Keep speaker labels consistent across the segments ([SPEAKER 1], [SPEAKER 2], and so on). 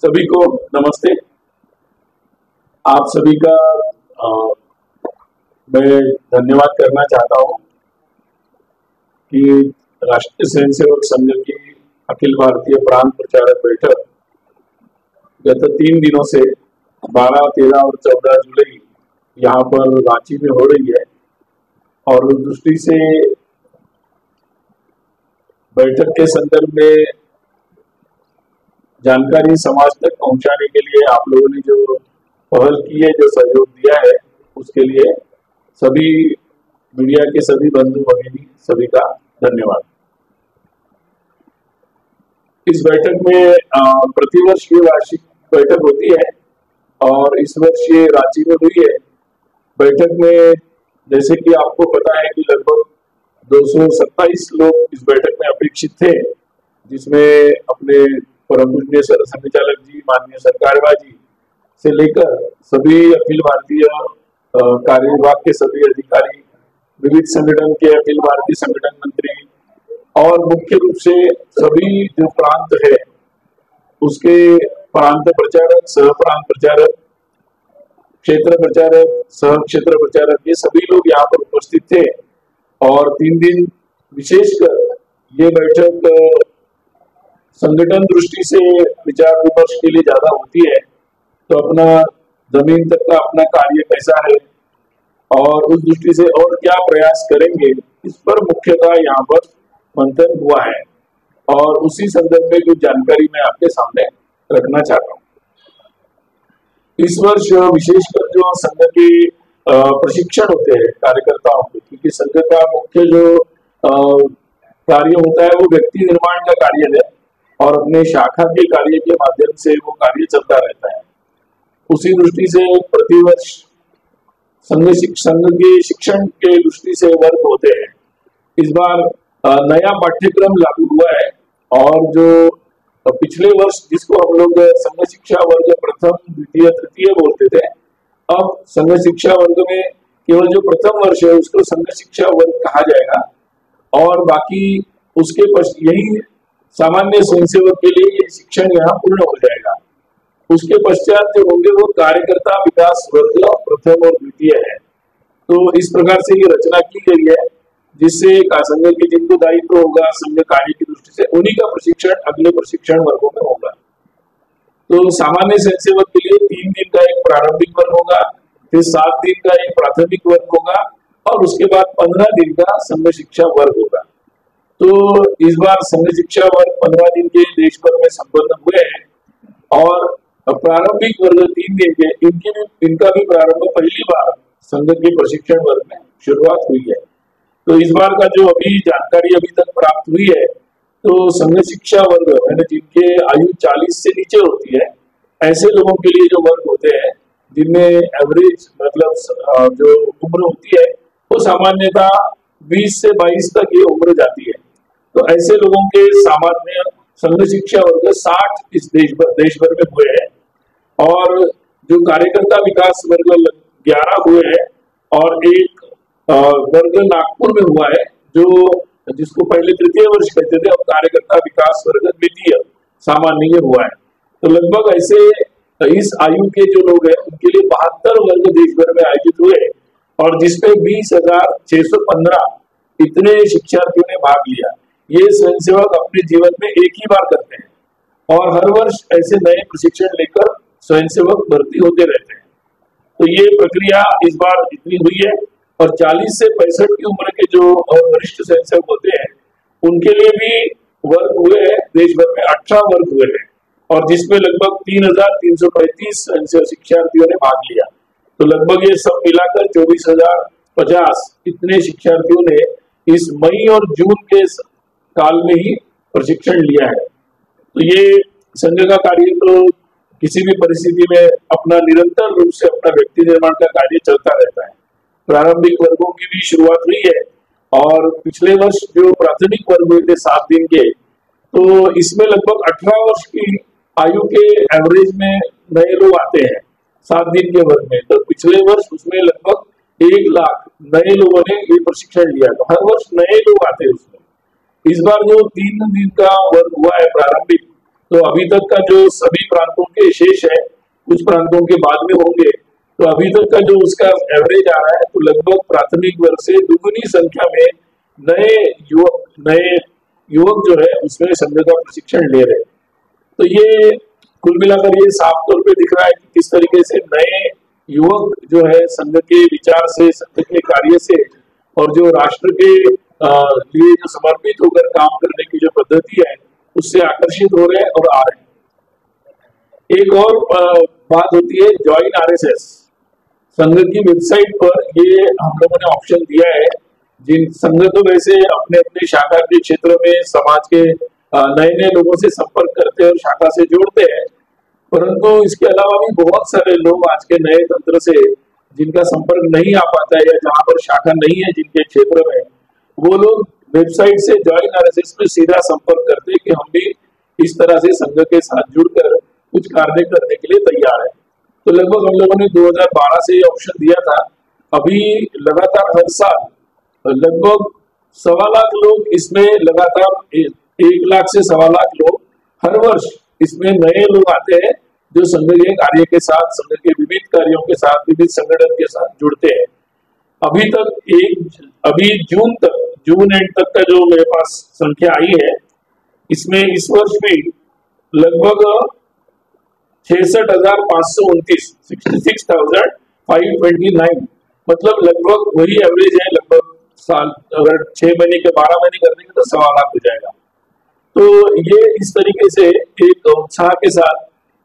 [SPEAKER 1] सभी को नमस्ते। आप सभी का मैं धन्यवाद करना चाहता हूं कि राष्ट्रीय स्वयंसेवक संघ की अखिल भारतीय प्रांत प्रचारक बैठक गत 3 दिनों से 12, 13 और 14 जुलाई यहाँ पर रांची में हो रही है और उस दृष्टि से बैठक के संदर्भ में जानकारी समाज तक पहुंचाने के लिए आप लोगों ने जो पहल की है, जो सहयोग दिया है, उसके लिए सभी मीडिया के सभी बंधु भगिनी सभी का धन्यवाद। इस बैठक में प्रतिवर्ष ये वार्षिक बैठक होती है और इस वर्ष ये रांची में हुई है। बैठक में जैसे कि आपको पता है कि लगभग 227 लोग इस बैठक में अपेक्षित थे, जिसमें अपने परम पूज्य संचालक जी, माननीय सरकारवा जी से लेकर सभी अखिल भारतीय कार्य विभाग के सभी अधिकारी, विविध संगठन के अखिल भारतीय संगठन मंत्री और मुख्य रूप से सभी जो प्रांत है उसके प्रांत प्रचारक, सह प्रांत प्रचारक, क्षेत्र प्रचारक, सह क्षेत्र प्रचारक, ये सभी लोग यहाँ पर उपस्थित थे। और 3 दिन विशेषकर ये बैठक संगठन दृष्टि से विचार विमर्श के लिए ज्यादा होती है, तो अपना जमीन तक का अपना कार्य कैसा है और उस दृष्टि से और क्या प्रयास करेंगे, इस पर मुख्यतः यहाँ पर मंथन हुआ है और उसी संदर्भ में कुछ जानकारी मैं आपके सामने रखना चाहता हूँ। इस वर्ष विशेषकर जो संघ के प्रशिक्षण होते हैं कार्यकर्ताओं के, क्योंकि संघ का मुख्य जो कार्य होता है वो व्यक्ति निर्माण का कार्य है और अपने शाखा के कार्य के माध्यम से वो कार्य चलता रहता है। उसी दृष्टि से प्रतिवर्ष संघ के शिक्षण के दृष्टि से वर्ग होते हैं। इस बार नया पाठ्यक्रम लागू हुआ है और जो पिछले वर्ष जिसको हम लोग संघ शिक्षा वर्ग प्रथम, द्वितीय, तृतीय बोलते थे, अब संघ शिक्षा वर्ग में केवल जो प्रथम वर्ष है उसको संघ शिक्षा वर्ग कहा जाएगा और बाकी उसके यही सामान्य स्वयंसेवक के लिए ये शिक्षण यहाँ पूर्ण हो जाएगा। उसके पश्चात जो होंगे वो कार्यकर्ता विकास वर्ग प्रथम और द्वितीय है। तो इस प्रकार से ये रचना की गई है जिससे संघ के जिनको दायित्व होगा संघ कार्य की दृष्टि से उन्हीं का प्रशिक्षण अगले प्रशिक्षण वर्गों में होगा। तो सामान्य स्वयंसेवक के लिए 3 दिन का एक प्रारंभिक वर्ग होगा, फिर 7 दिन का एक प्राथमिक वर्ग होगा और उसके बाद 15 दिन का संघ शिक्षा वर्ग होगा। तो इस बार संघ शिक्षा वर्ग 15 दिन के देश भर में संपन्न हुए हैं और प्रारंभिक वर्ग 3 दिन के इनका भी प्रारंभ पहली बार संघ के प्रशिक्षण वर्ग में शुरुआत हुई है। तो इस बार का जो अभी जानकारी अभी तक प्राप्त हुई है, तो संघ शिक्षा वर्ग यानी जिनके आयु 40 से नीचे होती है, ऐसे लोगों के लिए जो वर्ग होते हैं जिनमें एवरेज मतलब जो उम्र होती है वो सामान्यतः 20 से 22 तक ये उम्र जाती है। तो ऐसे लोगों के सामान्य संघ शिक्षा वर्ग 60 इस देश भर में हुए हैं और जो कार्यकर्ता विकास वर्ग 11 हुए हैं और एक वर्ग नागपुर में हुआ है जो जिसको पहले तृतीय वर्ष कहते थे, अब कार्यकर्ता विकास वर्ग द्वितीय सामान्य हुआ है। तो लगभग ऐसे इस आयु के जो लोग हैं उनके लिए 72 वर्ग देश भर में आयोजित हुए और जिसपे 20,615 इतने शिक्षार्थियों ने भाग लिया। ये स्वयंसेवक अपने जीवन में एक ही बार करते हैं और हर वर्ष ऐसे नए प्रशिक्षण लेकर स्वयंसेवक भर्ती होते रहते हैं। तो ये प्रक्रिया इस बार इतनी हुई है और 40 से 65 की उम्र के जो वरिष्ठ स्वयंसेवक होते हैं उनके लिए भी वर्ग हुए हैं, देश भर में 18 वर्ग हुए हैं और जिसमें लगभग 3,335 शिक्षार्थियों ने भाग लिया। तो लगभग ये सब मिलाकर 24,050 इतने शिक्षार्थियों ने इस मई और जून के काल में ही प्रशिक्षण लिया है। तो ये संघ का कार्य तो किसी भी परिस्थिति में अपना निरंतर रूप से अपना व्यक्ति निर्माण का कार्य चलता रहता है। प्रारंभिक वर्गों की भी शुरुआत हुई है और पिछले वर्ष जो प्राथमिक वर्ग हुए थे 7 दिन के, तो इसमें लगभग 18 वर्ष की आयु के एवरेज में नए लोग आते हैं 7 दिन के वर्ग में। तो पिछले वर्ष उसमें लगभग 1 लाख नए लोगों ने ये प्रशिक्षण लिया, तो हर वर्ष नए लोग आते हैं उसमें। इस बार जो 3 दिन का वर्ग हुआ है प्रारंभिक, तो अभी तक का जो सभी प्रांतों के शेष है, कुछ प्रांतों के बाद में होंगे, तो अभी तक का जो उसका एवरेज आ रहा है, तो लगभग प्राथमिक वर्ग से दुगुनी संख्या में नए युवक जो है उसमें संघ का प्रशिक्षण ले रहे हैं। तो ये कुल मिलाकर ये साफ तौर पे दिख रहा है कि किस तरीके से नए युवक जो है संघ के विचार से, संघ के कार्य से और जो राष्ट्र के लिए जो समर्पित होकर काम करने की जो पद्धति है उससे आकर्षित हो रहे हैं और आ रहे हैं। एक और बात होती है ज्वाइन आरएसएस। संघ की वेबसाइट पर ये हम लोगों ने ऑप्शन दिया है। जिन संघ तो वैसे अपने अपने शाखा के क्षेत्र में समाज के नए नए लोगों से संपर्क करते हैं और शाखा से जोड़ते हैं, परंतु इसके अलावा भी बहुत सारे लोग आज के नए तंत्र से जिनका संपर्क नहीं आ पाता है या जहां पर शाखा नहीं है जिनके क्षेत्र में, वो लोग वेबसाइट से ज्वाइन आरएसएस में सीधा संपर्क करते हैं कि हम भी इस तरह से संघ के साथ जुड़कर कुछ कार्य करने के लिए तैयार है। तो लगभग हम लोगों ने 2012 से ये ऑप्शन दिया था। अभी लगातार हर साल लगभग 1.25 लाख लोग इसमें लगातार 1 लाख से 1.25 लाख लोग हर वर्ष इसमें नए लोग आते हैं जो संघ के कार्य के साथ, संघ के विविध कार्यों के साथ, विविध संगठन के साथ जुड़ते हैं। अभी जून एंड तक का जो मेरे पास संख्या आई है, इसमें इस वर्ष भी लगभग 66,529 66,529 मतलब लगभग वही एवरेज है। लगभग साल अगर 6 महीने के 12 महीने कर देंगे तो 1.25 लाख हो जाएगा। तो ये इस तरीके से एक उत्साह के साथ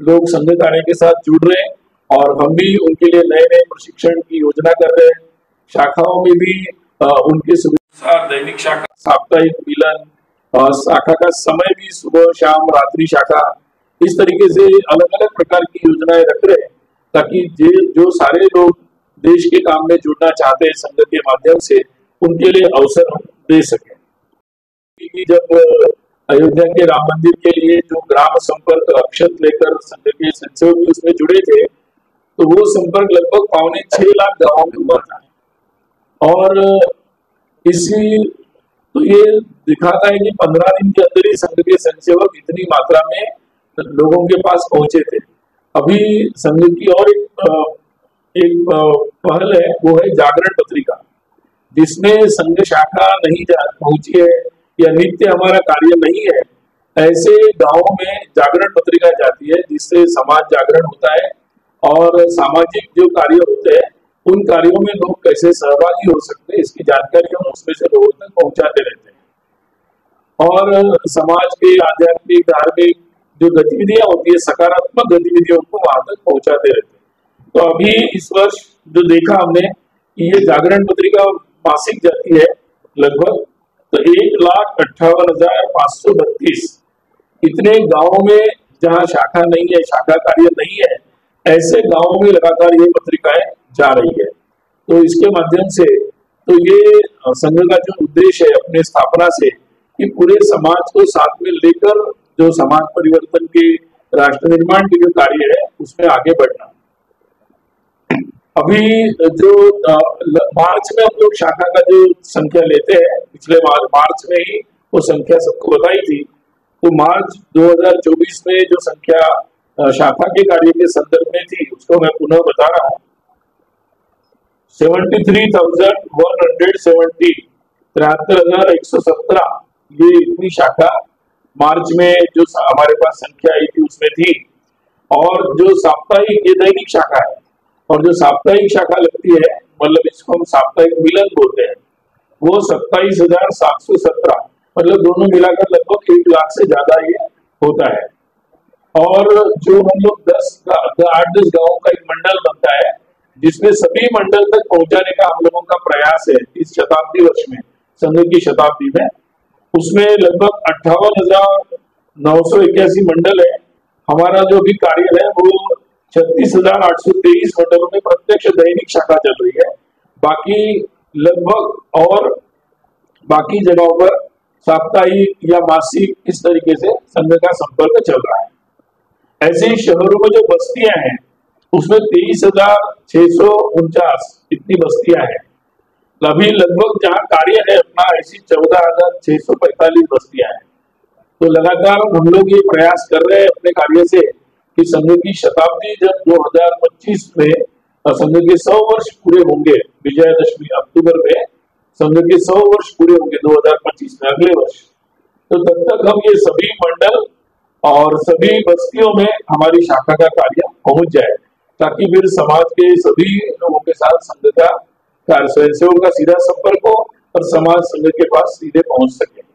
[SPEAKER 1] लोग संघ कार्य के साथ जुड़ रहे हैं और हम भी उनके लिए नए नए प्रशिक्षण की योजना कर रहे हैं। शाखाओं में भी उनके सुविधा, दैनिक शाखा, साप्ताहिक मिलन, शाखा का समय भी सुबह शाम रात्रि शाखा, इस तरीके से अलग अलग प्रकार की योजनाएं रख रहे हैं ताकि जो सारे लोग देश के काम में जुड़ना चाहते हैं संघ के माध्यम से, उनके लिए अवसर हम दे सकें। जब अयोध्या के राम मंदिर के लिए जो ग्राम संपर्क अक्षत लेकर संघ के स्वयंसेवक उसमें जुड़े थे, तो वो संपर्क लगभग 5.25 लाख गांवों में हुआ था। और इसी तो ये दिखाता है कि 15 दिन के अंदर ही संघ के स्वयंसेवक इतनी मात्रा में लोगों के पास पहुंचे थे। अभी संघ की और एक पहल है, वो है जागरण पत्रिका, जिसमें संघ शाखा नहीं पहुंची है या नित्य हमारा कार्य नहीं है, ऐसे गांवों में जागरण पत्रिका जाती है जिससे समाज जागरण होता है और सामाजिक जो कार्य होते हैं उन कार्यों में लोग कैसे सहभागी हो सकते हैं इसकी जानकारी हम उसमें से लोगों तक पहुंचाते रहते हैं। और समाज के आध्यात्मिक धार्मिक जो गतिविधियां होती है, सकारात्मक गतिविधियों को वहां तक पहुंचाते रहते हैं। तो अभी इस वर्ष जो देखा हमने कि ये जागरण पत्रिका मासिक जाती है लगभग, तो 1,58,532 इतने गांवों में जहां शाखा नहीं है, शाखा कार्य नहीं है, ऐसे गांवों में लगातार ये पत्रिकाएं जा रही है। तो इसके माध्यम से तो ये संघ का जो उद्देश्य है अपने स्थापना से कि पूरे समाज को साथ में लेकर जो समाज परिवर्तन के, राष्ट्र निर्माण के जो कार्य है उसमें आगे बढ़ना। अभी जो मार्च में हम लोग शाखा का जो संख्या लेते हैं, पिछले मार्च में ही वो संख्या सबको बताई थी, तो मार्च 2024 में जो संख्या शाखा के कार्य के संदर्भ में थी उसको मैं पुनः बता रहा हूँ। 73,170 73,117 ये इतनी शाखा मार्च में जो हमारे पास संख्या आई थी उसमें थी। और जो साप्ताहिक, ये दैनिक शाखा है, और जो साप्ताहिक शाखा लगती है, मतलब इसको हम साप्ताहिक मिलन बोलते हैं, वो 27,717 मतलब दोनों मिलाकर लगभग 1 लाख से ज्यादा ये होता है। और जो हम लोग 8-10 गांवों का एक मंडल बनता है जिसमें सभी मंडल तक पहुंचाने का हम लोगों का प्रयास है इस शताब्दी वर्ष में, संघ की शताब्दी में, उसमें लगभग 58,981 मंडल है। हमारा जो भी कार्य है वो 36,823 मंडलों में प्रत्यक्ष दैनिक शाखा चल रही है। बाकी लगभग और बाकी जगहों पर साप्ताहिक या मासिक इस तरीके से संघ का संपर्क चल रहा है। ऐसे ही शहरों में जो बस्तियां हैं उसमें 23,649 इतनी बस्तियां हैं। अभी लगभग जहां कार्य है अपना, ऐसी 14,645 बस्तियां हैं। तो लगातार हम लोग ये प्रयास कर रहे हैं अपने कार्य से कि संघ की शताब्दी जब 2025 में संघ के 100 वर्ष पूरे होंगे, विजयादशमी अक्टूबर में संघ के 100 वर्ष पूरे होंगे 2025 में, अगले वर्ष, तो तब तक हम ये सभी मंडल और सभी बस्तियों में हमारी शाखा का कार्य पहुंच जाए, ताकि फिर समाज के सभी लोगों के साथ संघ का स्वयंसेवक का सीधा संपर्क हो और समाज संघ के पास सीधे पहुंच सके।